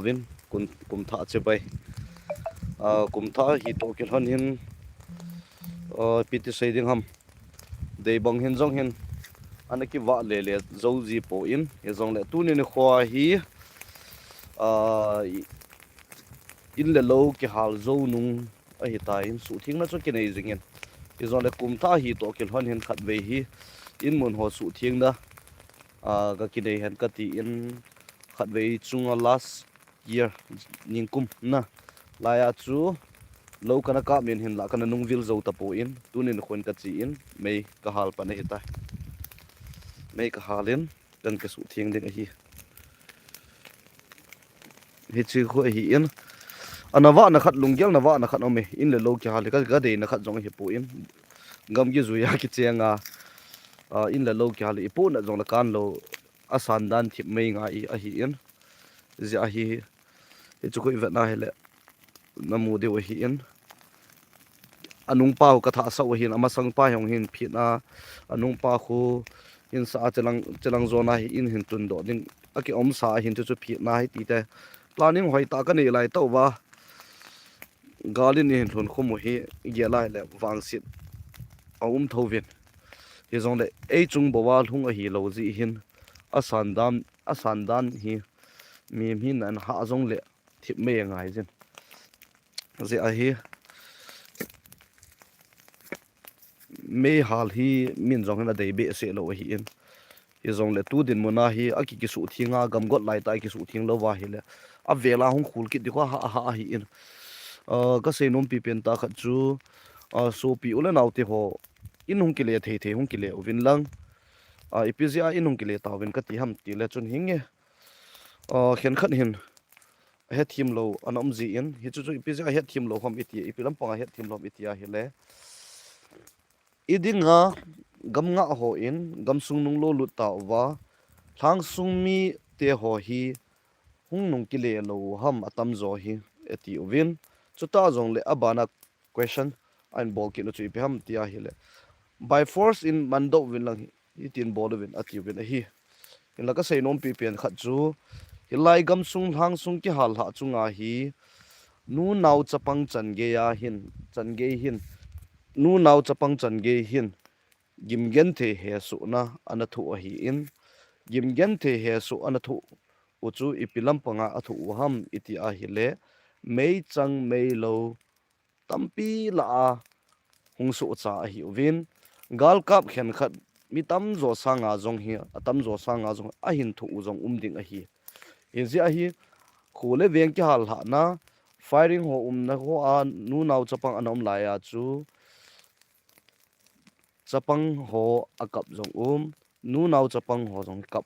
vin kum tha che bai kum tha hi to kel han hin piti sei ding ham dei bang hin jong hin anaki wa le le zo ji po in ye jong le tu ni khwa hi in le lo ki hal zo nung a hi ta in su thing na chu ke nei jing in ye jong le kum tha hi to kel han hin khat ve hi in mun ho su thing da ga ki nei han ka ti in khat ve chunga last year ning kum na laya chu lo kana ka min hin la kana nungvil zo ta po in tunin khon ka chi in mei ka hal pa nei ta mei ka halin kan ka su thieng ding hi chi kho hi in anawa nakhat lunggel nawa nakhat ome in le lo ki hal ka ga de nakhat jong hi po in gam gi zuya ki chenga in le lo ki hal i po na jong la kan lo asan dan thip mei nga i a hi in zia hi chu ko i vet na hele namu de hi in anung pa ka tha sa hin amasang pa hong hin phina anung pa khu in sa chelang zona hi in hin tun do ding aki om sa hin chu phina hi ti te planning hoi ta ka nei lai to wa galin hin thon khom hi ge lai le wang sit aum thovin hi zong le ei chung bowa lung a hi lo ji hin asan dan hi mi hin an ha zong le thip me ngai jin ze a hi me hal hi min jong na dei be se lo hi in hi zong le tu din mona hi aki ki su thinga gam got lai tai ki su thing lo wa hi le a vela hung khul ki di ha ha hi in ka se nom pi pen ta khat chu so pi ula nau te ho in hung ki le the hung ki le win lang ipzia in hung ki le ta win ka ti ham ti le chun hinge khen khat hin he thim lo anom ji in hi chu ipzia he thim lo hom iti ipilam panga he thim lo itia hi le idinga gam nga ho in gam sung nung lo lut ta wa thang sung mi te ho hi hung nung ki le lo ham atam zo hi eti win chuta jong le abana question ein bol ki no chu pe ham tia hi le by force in mando win lang hi tin bol win ati win hi in la ka sei nom pi pen khat chu hi lai gam sung thang sung ki hal ha chunga hi nu nau chapang chan ge ya hin chan ge hin nu nau chapang chan ge hin gim gen the he su na anathu a hi in gim gen the he su anathu uchu ipilam panga athu ham iti a hi le mei chang mei lo tampi la a hung su cha a hi win gal kap khen khat mi tam zo sanga jong hi atam zo sanga jong a hin thu jong ding a hi inzi a hi khole veng ki hal ha na firing ho na ho a nu nau chapang anom la ya chu chapang ho akap jong nu nau chapang ho jong kap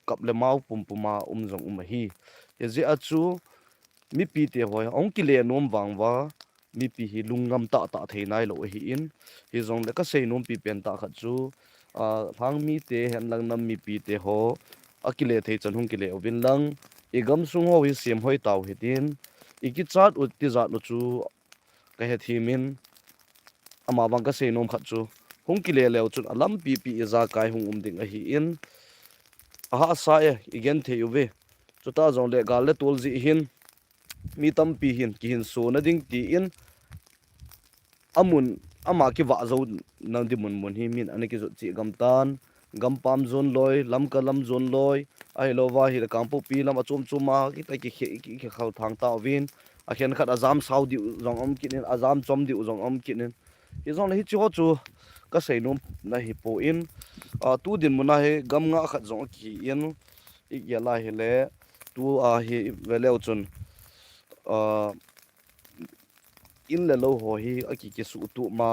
kap le mau pum puma jong hi inzi a chu mi pi te hoi ong ki le nom wang wa mi pi hi lungam ta ta thei nai lo hi in hi zong le ka sei nom pi pen ta khat chu phang mi te hen lang nam mi pi te ho akile thei chan hung ki le win lang i gam sung ho hi sem hoi taw hi tin i ki chat ut ti zat lo chu ka he thimin ama bang ka sei nom khat chu hung ki le lew chu alam pi pi za kai hung ding a hi in aha sa e igen thei uve chu ta zong le gal le tol ji hin mi tam pi hin ki hin so na ding ti in amun ama ki wa zo nang di mun hi min anaki zo chi gam tan gam pam zon loi lam ka lam zon loi ai lo wa hi kam pu pi lam achum chuma ki ta ki khau thang ta win a khen khat azam sau di zong om kinin azam chom di zong om kinin hi zong hi chu chu ka sei nom na hi po in tu din mun na he gam nga khat zong ki in i ya la hi le tu a hi veleu chun in le lo ho hi aki ki su tu ma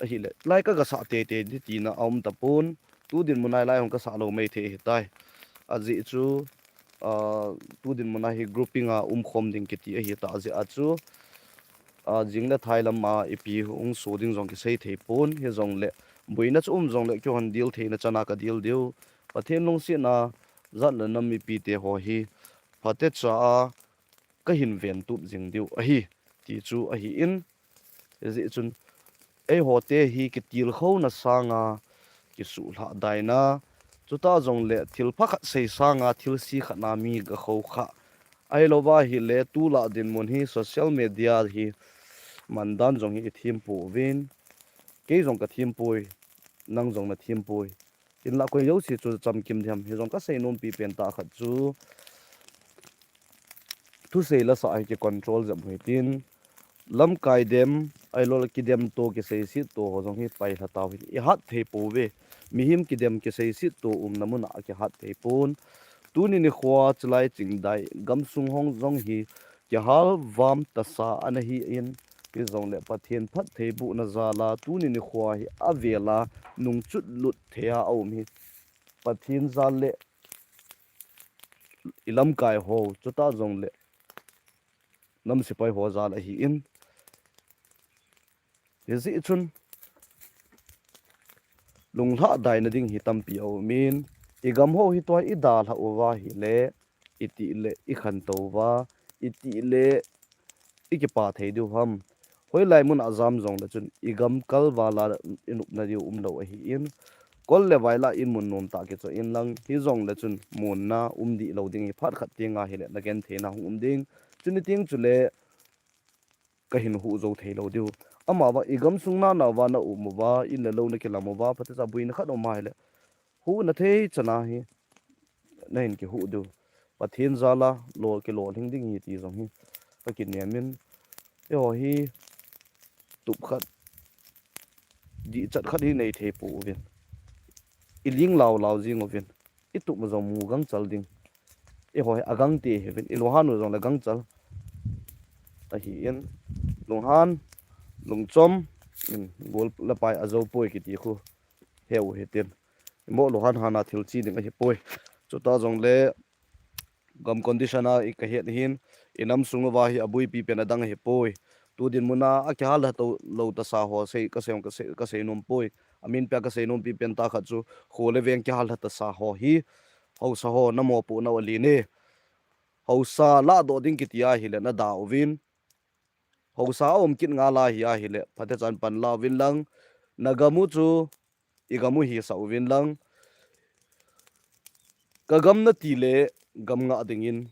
a hi le lai ka ga sa te te ni ti na om ta pun tu din munai lai hong ka sa lo mai the hi tai a ji chu tu din munai hi grouping a khom ding ki ti a hi ta ji a chu jing la thai lam ma ipi ung so ding jong ki sei the pun he jong le buina chu jong le kyo han deal the na chana ka deal deu pathen long si na zat la nam mi pi te ho hi phate cha ka hin ven tu jing deu a hi ti chu a hi in zi chun ei ho te hi ki til kho na sanga ki su hla daina chuta jong le thil pha khat sei sanga thil si khana mi ga kho kha ai lova hi le tu la din mun hi social media hi mandan jong hi thim pu win ke jong ka thim pui nang jong na thim pui in la ko yo si chu cham kim thiam hi jong ka sei nom pi pen ta khat chu thu sei la sa ai ke control jam hui tin lam kai dem ai lol ki dem to ke sei si to ho jong hi pai tha taw hi i hat thei pu ve mi him ki dem ke sei si to namuna ke hat thei pun tuni ni khwa chlai ching dai gam sung hong jong hi ke hal vam ta sa an hi in ki zong le pathian phat thei bu na zala tuni ni khwa hi avela nung chut lut thea om hi pathian zal le ilam kai ho chuta zong le nam sipai ho zal hi in yezi chun lung hla dai na ding hi tampi o min igam ho hi toy idal ha owa hi le iti le i khan to wa iti le iki pa thei du ham hoi lai mun azam zong la chun igam kal wala inup na diu lo hi in kol le waila in mun nom ta ke cho in lang hi zong la chun mun na di lo ding hi phat khat tinga hi le la gen the na ding chuni ting chu le ka hin hu zo thei lo diu ama wa igam sung na wa na wa in le lo na ke la mo wa phat cha buin khat o mai le hu na thei chana hi na in ke hu du pathin zala lo ke lo hing ding hi ti zong hi ka kin ne min yo hi tup khat di chat khat hi nei the pu vin iling law law jing ovin i tup ma zong mu gang chal ding e hoi agang te he vin i lo han zong la gang chal a hi in lung han lung chom in gol la pai azo poi ki ti khu heu he ten mo lo han hana thil chi ding a hi poi chu ta zong le gam condition a I ka het hin inam sunga wa hi abui pi pen adang he poi tu din muna a kya la to lo ta sa ho sei ka sei nom poi amin pa ka sei nom pi pen ta kha chu khole veng kya la ta sa ho hi ho sa ho na mo pu na wali ne ho sa la do ding ki tia hi le na da ovin ho sa om kit nga la hi a hi le phate chan pan la win lang nagamu chu igamu hi sa ovin lang ka gam na ti le gam nga dingin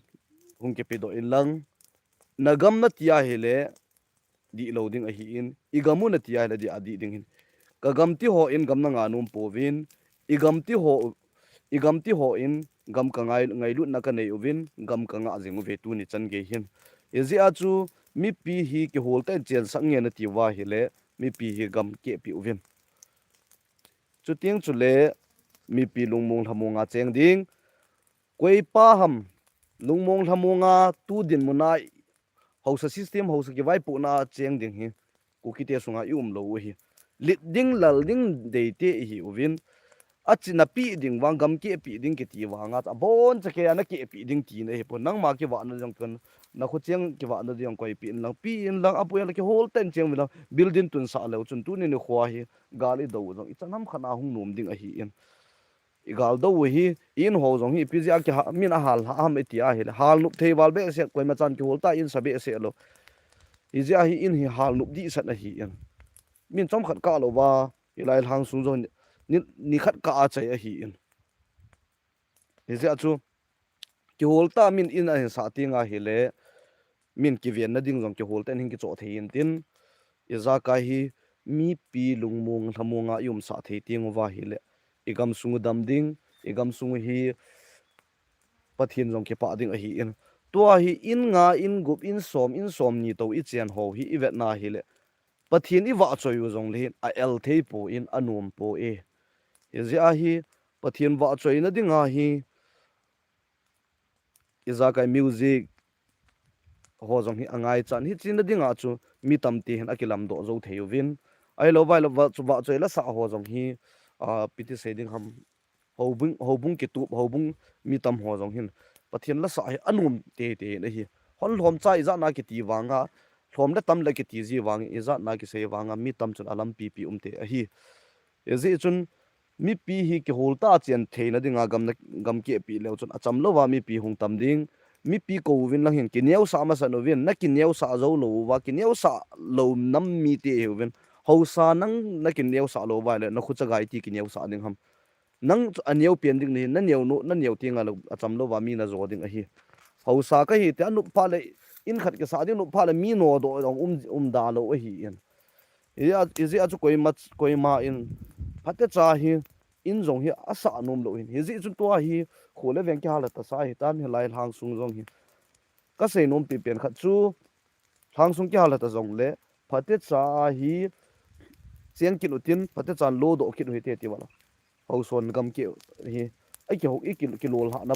hung ke pe do in lang nagam na tia hele di loading a hi in igamu na tia hele di adi ding hin kagam ti ho in gam na nga num povin igam ti ho igam ti ho in gam ka ngai lut na ka nei uvin gam ka nga jing ve tu ni chan ge hin ezi a chu mi pi hi ke hol ta chen sang nge na ti wa hi le mi pi hi gam ke pi uvin chu tiang chu le mi pi lungmong thamonga cheng ding koi pa ham lungmong thamonga tu din munai hausa system hausa ki vai pu na cheng ding hi ku ki te sunga lo hi lit ding lal ding de te hi uvin achina pi ding wang gam ke pi ding ki ti wanga ta bon cha ke ana ke pi ding ti ne he po nang ma ki wa na jang kan na khu cheng ki wa na jang koi pi in lang apu ya ki hol ten cheng wila building tun sa le chun tu ni ni khwa hi gali do jong ichanam khana hung nom ding a hi in igal do hi in ho jong hi pi ja ki min a hal ha am ti a hi hal nup thei wal be se koi ma chan ki hol ta in sabe se lo hi ja hi in hi hal nup di sat na hi in min chom khat ka lo wa ilai hang su zo ni khat ka a chai a hi in hi ja chu ki hol ta min in a sa ti nga hi le min ki vian na ding jong ki hol ten hin ki cho thei in tin iza ka hi mi pi lungmong thamonga yum sa thei ting wa hi le igam sungu dam ding igam sungu hi pathin jong ke pa ding a hi in tua hi in nga in gup in som ni to I chen ho hi I vet na hi le pathin I wa choi u jong le a el thei po in anum po e ye a hi pathin wa choi na ding a hi iza kai music ho jong hi angai chan hi chin na ding a chu mi tam ti hen akilam do zo thei u vin ai lo vai lo wa choi la sa ho jong hi a piti se ding ham hobung ke tu hobung mi tam ho jong hin pathian la sa hi anum te te na hi hon hlom chai za na ki ti wanga hlom le tam le ki ti ji wang I za na ki se wanga mi tam chun alam pi pi te a hi e ji chun mi pi hi ki hol ta chen the na dinga gam ke pi le chun acham lo wa mi pi hung tam ding mi pi ko win lang hin ki neu sa ma sa no win na ki neu sa zo lo wa ki neu sa lo nam mi te he win ho sa nang na ki neu sa lo wa le na khu cha gai ti ki neu sa ding ham nang aneu pian ding ni na neu no na neu tinga lo acham lo wa mi na zo ding a hi hầu sa cái hi te anu pha le in khat ke sa ding nu pha le mi no do da lo hi in izi a chu koi ma in phate cha hi in zong hi asa anom lo in hizi chu to hi khole veng kya la ta sa hi tan hi lai hang sung zong hi ka sei nom pi pen khat chu hang sung kya la ta zong le phate cha hi chiang kin utin phate chan lo do kin hui te ti wala hau son gam ke hi ai ke ho ikil kilol ha na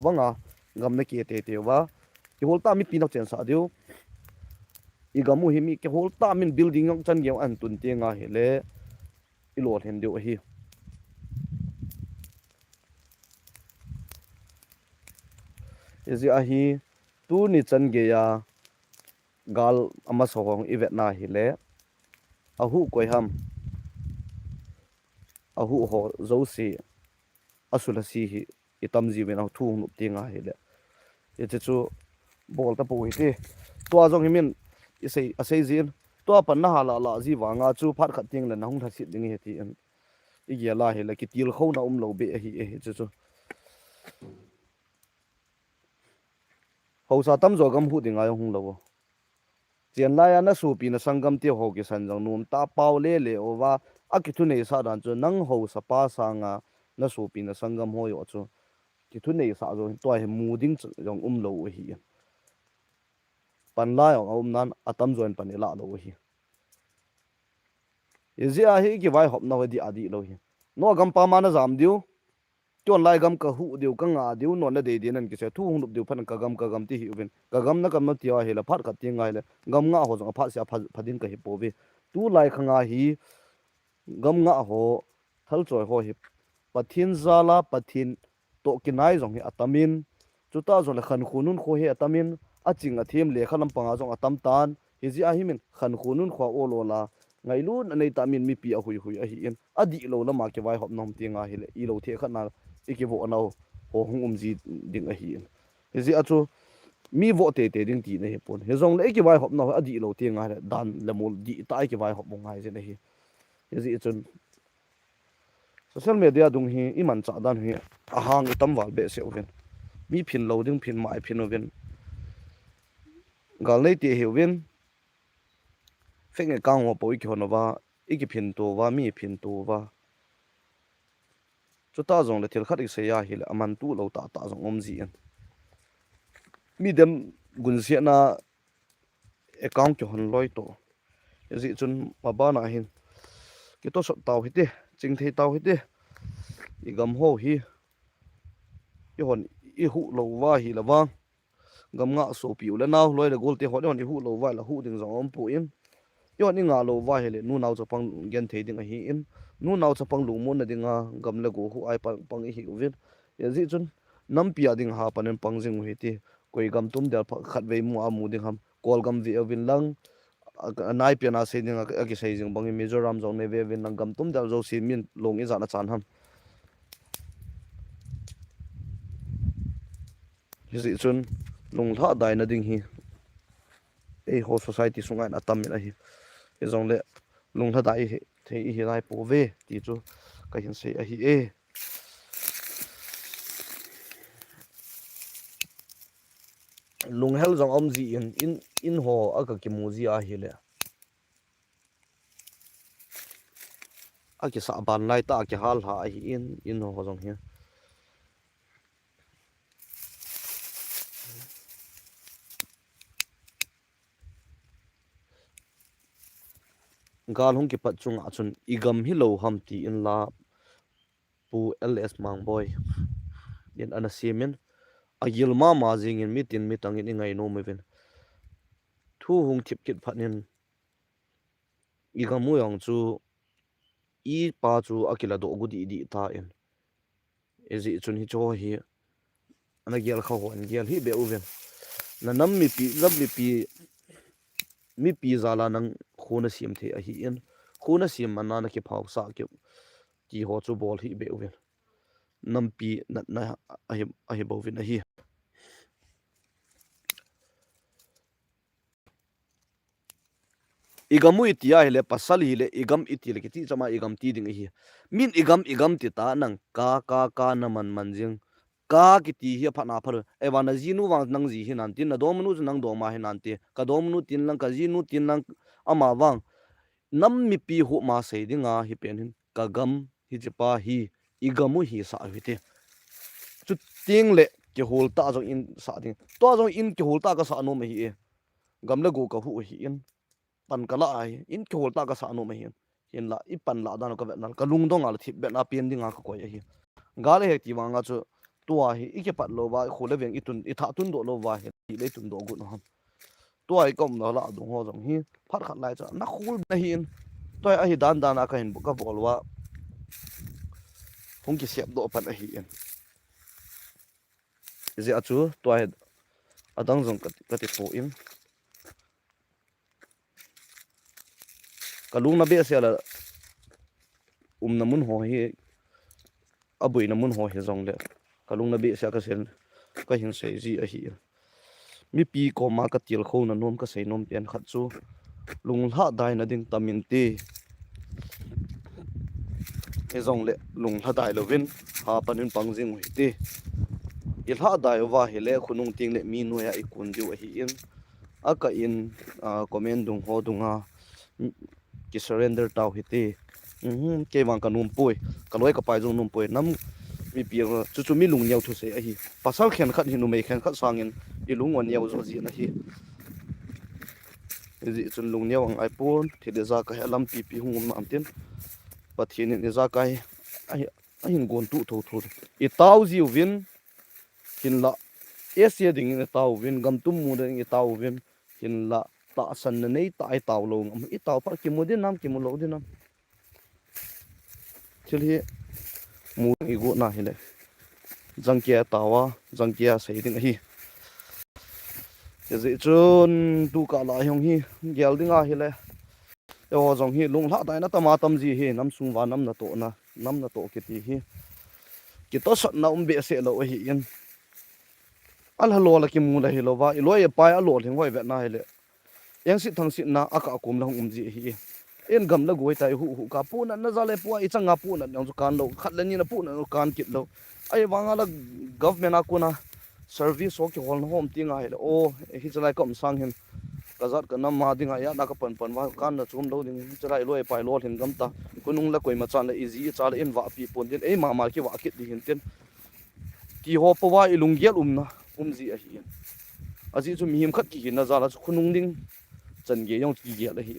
wanga gam na ke te wa ki hol ta mi pi na chen sa dio I gamu hi mi ke hol ta min building yong chan geu an tun te nga he le I lo hen dio hi izi a hi tu ni chan ge ya gal ama sohong I vet na hi le ahu koi ham ahu ho zo si asula si hi itam ji wen thu nu te nga hi le ye chu bol ta pu hi te to azong himin isei zin to pan na hala la ji wanga chu phat khat ting le nahung thasit ding he ti an I ge la he le ki til kho na lo be hi e chu ho sa tam zo gam hu ding ai hung lo chen la ya na su pi na sangam ti ho ki san jong num ta pau le le owa akithu nei sa dan chu nang ho sa pa sa nga na su pi na sangam ho yo chu ki thu nei sa zo to he mu ding jong lo hi pan la yong nan atam join pan la lo hi izi a hi ki vai hop na di adi lo hi no gam pa ma na jam diu chon lai gam ka hu diu ka nga diu no na de de nan ki se thu hung diu phan ka gam ti hi uben ka gam na kam na ti wa he la phat ka ti ngai le gam nga ho jong phat sia phadin ka hi po be tu lai khanga hi gam nga ho thal choi ho hi pathin zala pathin to kinai jong hi atamin chuta zo le khan khunun kho he atamin aching a them le khalam panga jong atam tan hi ji a hi min khan khunun kho o lo la ngai lu nei ta min mi pi a hui hui a hi in adi lo la ma ke vai hop nom ti nga hi le I lo the khat na iki vo no ho hung ji ding a hi in hi ji a chu mi vo te ding ti ne he pon he zong le iki vai hop no adi lo ti nga le dan le mol di ta iki vai hop mong hai je ne hi hi ji chun social media dung hi iman cha dan hi ahang itam wal be se oven mi phin lo ding phin mai phin oven gal nei te he oven fenge kang ho poi khon wa iki phin to wa mi phin to wa chu ta zong le thil khat se ya hi le aman tu lo ta zong om ji an mi dem gun sia na account ki hon loi to ji chun ma ba na hin ki to so taw hi te ching thei taw hi te I gam ho hi I hon I hu lo wa hi la wang gam nga so piu le naw loi le gol te ho hon I hu lo wa la hu ding zong om pu in yo ni nga lo wa hele nu naw chapang gen thei ding a hi in nu naw chapang lu mon na dinga gam le go hu ai pang hi uvin ya ji chun nam pia ding ha panen pang jing hu ti koi gam tum der khat ve mu amu ding ham kol gam vi avin lang nai pia na se ding a ki sei jing bang Mizoram zong ne ve vin lang gam tum der zo si min long I za na chan ham ji chun lung tha dai na ding hi e ho society sungai na tam mi hi e zong le lung tha dai hi thei hi lai po ve ti chu ka hin sei a hi e lung hel zong om ji in ho aka ki mu ji a hi le a ki sa ban lai ta ki hal ha hi in ho zong hi gal hung ki pat chung a chun igam hi lo ham ti in la pu ls mang boy in ana simen a yilma ma jing in mitin mitang in ngai no meven thu hung thip kit phanin igamu yang chu I pa chu akila do gudi di ta in ezi chun hi cho hi ana gel kha ho an gel hi be uven na nam mi pi zala nang khona sim the a hi in khona sim mana na ki phau sa ki ho chu bol hi be uven nam pi na a hi bovin a hi igamu itia hele pasal hi le igam itil ki ti chama igam ti ding hi min igam ti ta nang ka na man jing ka ki ti hi pha na phar e wa na ji nu wang nang ji hi nan tin na dom nu nang do ma hi nan ti ka dom nu tin lang ka ji nu tin lang ama wang nam mi pi hu ma sei dinga hi pen hin ka gam hi chipa hi igamu hi sa hi te chu ting le ki hol ta jong in sa ding to jong in ki hol ta ka sa no me hi e gam le go ka hu hi in pan kala ai in ki hol ta ka sa no me hi hin la i pan la dan ka vet nal ka lung dong al thip bet na pen dinga ka ko hi gale he ti wanga chu tua hi ike pat lo wa khole veng itun i tha tun do lo wa he ti le tun do gu no ham tua i kom no la du ho jong hi phat khat lai cha na khul na hin toy a hi dan dan a ka hin bu ka bol wa hung ki sep do pan a hi en je achu toy adang jong ka ti po in kalung na be se la na mun ho hi abui na mun ho he jong le kalung na be se ka sen ka hin sei ji a hi mi pi ko ma ka til kho na nom ka sei nom pen khat chu lung hla dai na ding tamin ti e zong le lung hla dai lovin ha panin pangjing hui ti i hla dai wa he le khunung ting le mi nu ya i kun diu a hi in aka in comment dung ho dunga ki surrender taw hi ti ke wang ka num pui ka loi ka pai jong num pui nam mi pi chu chu mi lung nyau thu se a hi pasal khen khat hi nu mei khen khat sangin i lung on nyau zo ji na hi ji chun lung nyau ang ai pon thile za ka helam pi pi hungum na amten pathin ni za kai a hin gon tu tho tho i taw ji win hin la esia ding ni taw win gam tum mu ding i taw win hin la ta san na nei ta ai taw lo am i taw pa ki mu din nam ki mu lo din nam chil hi mu i go na hi le jangkia tawa jangkia sei ding hi ji chun tu ka la hyong hi gel dinga hi le yo jong hi lung hla dai na tama tam ji hi nam sung wa nam na to ki ti hi ki to sat na be se lo hi in al halo la ki mu la hi lo wa i lo ye pai a lo thing hoi vet na hi le yang sit thang sit na aka kum la hung ji hi en gam la goi tai hu ka pu na za le pu i changa pu na yang chu kan lo khat le ni na pu na kan kit lo ai wanga la government akuna service o ki hol na hom tinga hi o hi chalai kom sang hin kazat ka nam ma dinga ya na ka pan wa kan na chum lo ding chalai loi pai lo hin gam ta kunung la koi ma chan la easy chal en wa pi pon din ei ma ki wa kit di hin ten ki ho pa wa ilung gel na ji a hi aji chu mi him khat ki na za la khunung ding chan ge yong ki ge la hi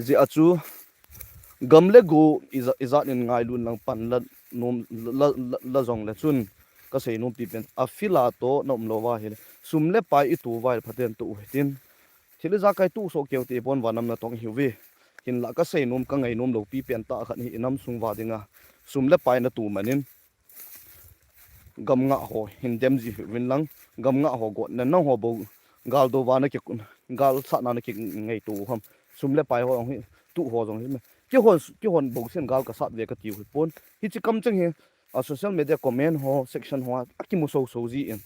ji achu gamle go izat in ngai lun lang pan la nom la jong le chun ka sei nom pi pen afila to nom lo wa he sumle pai i tu wa phaten tu hetin thile za kai tu so keu te bon wanam na tong hiwi hin la ka sei nom ka ngai nom lo pi pen ta khan hi nam sung wa dinga sumle pai na tu manin gam nga ho hin dem ji win lang gam nga ho go na ho bo gal do wa na ki gal sa na ki ngai tu ham sumle pai ho hi tu ho jong hi ki hon bo sen gal ka sat ve ka ti hu pon hi chi kam chang he a social media comment ho section ho aki mu so ji in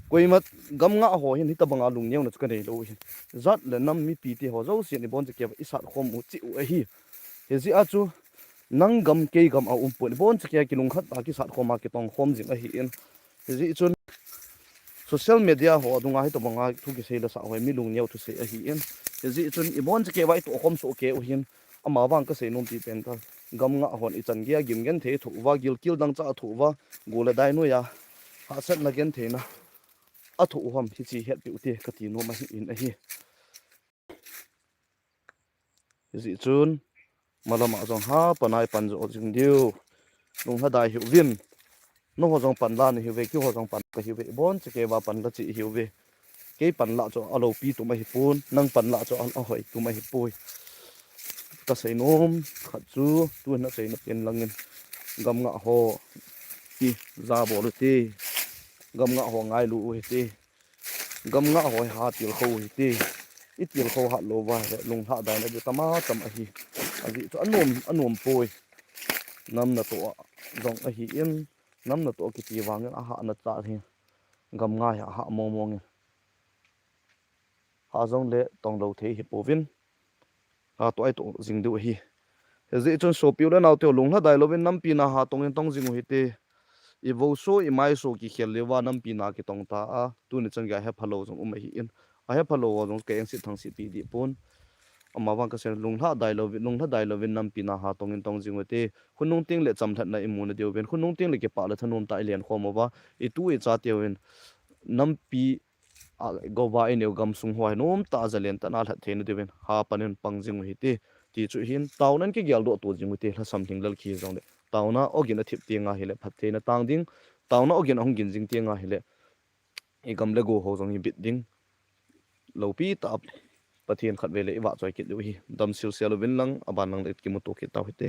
koi mat gam nga ho hin hi ta banga lung nyeu na ka nei lo hin zat le nam mi pi ti ho zo si ni bon je ke isat khom u chi u a hi he ji a chu nang gam ke gam a pon bon che ke ki lung khat ta ki sat khoma ki tong khom jing a hi in he ji chun social media ho dunga hi to banga thu ki sei la sa hoi mi lung nyeu thu sei a hi in he ji chun i bon che ke wai to khom so ke u hin ama wang ka sei nom pi pen ka gam nga hon i chan gia gim gen the thu wa gil kil dang cha thu wa gole dai no ya ha sat na gen the na a thu hom hi chi het pi u te ka ti no ma hi in a hi ji chun malama jong ha panai pan jo jing diu lung ha dai hi win no ho jong pan la ni hi ve ki ho jong pan ka hi ve bon che ke wa pan la chi hi ve ke pan la cho alo pi tu ma hi pun nang pan la cho a hoi tu ma hi pui ka sei nom khat chu tu na sei na pen langin gam nga ho ti za bo lu ti gam nga ho ngai lu hi ti gam nga ho ha til kho hi ti i til kho ha lo wa lung ha dai na tama tam a hi aji chu anom pui nam na to dong a hi in nam na to ki ti wang a ha na ta hi gam nga ya ha mo mo nge ha jong le tong lo the hi povin ha to ai to jing du hi he ji chon so piu la naw te lung la dai lovin nam pi na ha tong en tong jing hi te i vo so i mai so ki khel lewa nam pi na ki tong ta a tu ni chang ga he phalo jong hi in a he phalo jong ke eng si thang si pi di pon ama wang ka sen lung tha dai lo vin nam pi na ha tong in tong jing te hunung ting le cham that na i mu na deu ben hunung ting le ke pa la thanom ta lian khom wa i tu i cha teu in nam pi go ba i neu gam sung hoi nom ta zalen ta na la the na deu ben ha panin pang jing hi te ti chu hin taw nan ke gyal do to jing te la something lal khi jong de taw na ogin a thip ti nga hi le phat the na tang ding taw na ogin hong gin jing ti nga hi le i gam le go ho jong hi bit ding lo pi ta pathian khat ve le i wa choi kit lu hi dam sil sel win lang aban lang le ki mu to ki taw hi te